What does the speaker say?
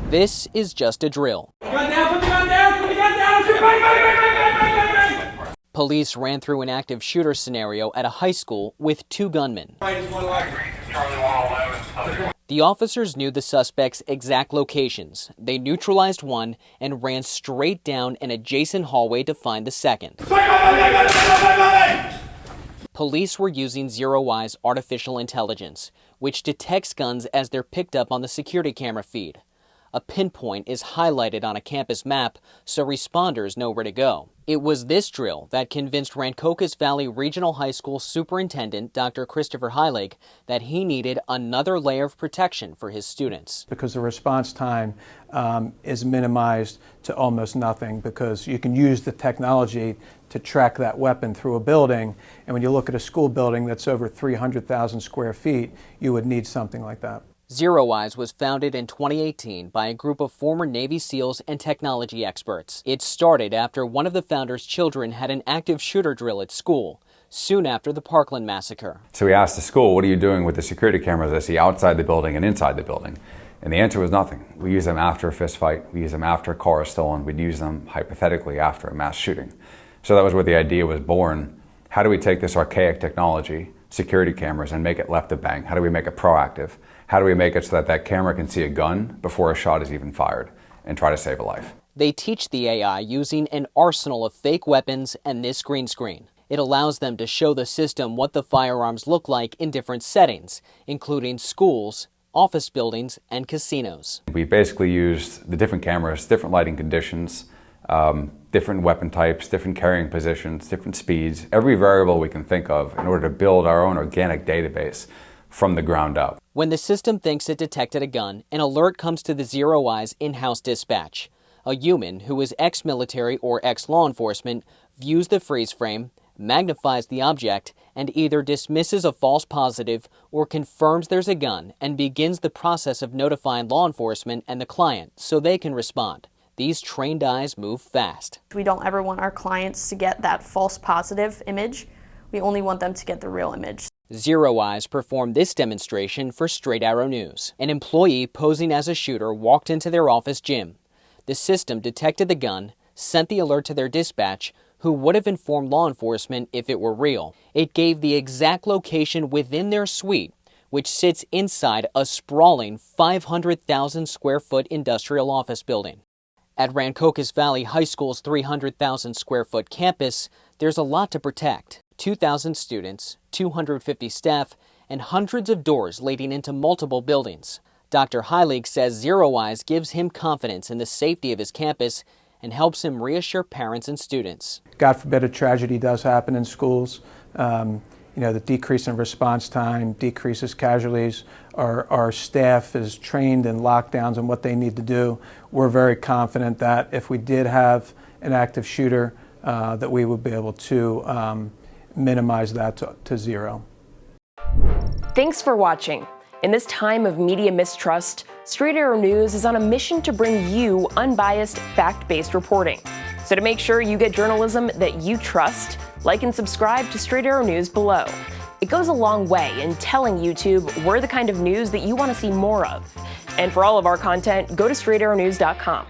This is just a drill. Gun down, put the gun down, put the gun down! Bang! Police ran through an active shooter scenario at a high school with 2 gunmen. The officers knew the suspect's exact locations. They neutralized one and ran straight down an adjacent hallway to find the second. Police were using ZeroEye's artificial intelligence, which detects guns as they're picked up on the security camera feed. A pinpoint is highlighted on a campus map so responders know where to go. It was this drill that convinced Rancocas Valley Regional High School Superintendent Dr. Christopher Heilig that he needed another layer of protection for his students. Because the response time is minimized to almost nothing, because you can use the technology to track that weapon through a building, and when you look at a school building that's over 300,000 square feet, you would need something like that. ZeroEyes was founded in 2018 by a group of former Navy SEALs and technology experts. It started after one of the founders' children had an active shooter drill at school, soon after the Parkland massacre. So we asked the school, what are you doing with the security cameras I see outside the building and inside the building? And the answer was nothing. We use them after a fist fight, we use them after a car is stolen, we'd use them hypothetically after a mass shooting. So that was where the idea was born. How do we take this archaic technology, security cameras, and make it left of bang? How do we make it proactive? How do we make it so that that camera can see a gun before a shot is even fired and try to save a life? They teach the AI using an arsenal of fake weapons and this green screen. It allows them to show the system what the firearms look like in different settings, including schools, office buildings, and casinos. We basically used the different cameras, different lighting conditions, different weapon types, different carrying positions, different speeds, every variable we can think of in order to build our own organic database from the ground up. When the system thinks it detected a gun, an alert comes to the ZeroEyes in-house dispatch. A human who is ex-military or ex-law enforcement views the freeze frame, magnifies the object, and either dismisses a false positive or confirms there's a gun and begins the process of notifying law enforcement and the client so they can respond. These trained eyes move fast. We don't ever want our clients to get that false positive image. We only want them to get the real image. ZeroEyes performed this demonstration for Straight Arrow News. An employee posing as a shooter walked into their office gym. The system detected the gun, sent the alert to their dispatch, who would have informed law enforcement if it were real. It gave the exact location within their suite, which sits inside a sprawling 500,000 square foot industrial office building. At Rancocas Valley High School's 300,000 square foot campus, there's a lot to protect. 2,000 students, 250 staff, and hundreds of doors leading into multiple buildings. Dr. Heilig says ZeroEyes gives him confidence in the safety of his campus and helps him reassure parents and students. God forbid a tragedy does happen in schools. The decrease in response time decreases casualties. Our staff is trained in lockdowns and what they need to do. We're very confident that if we did have an active shooter, that we would be able to minimize that to zero. Thanks for watching. In this time of media mistrust, Straight Arrow News is on a mission to bring you unbiased, fact-based reporting. So to make sure you get journalism that you trust, like and subscribe to Straight Arrow News below. It goes a long way in telling YouTube we're the kind of news that you want to see more of. And for all of our content, go to straightarrownews.com.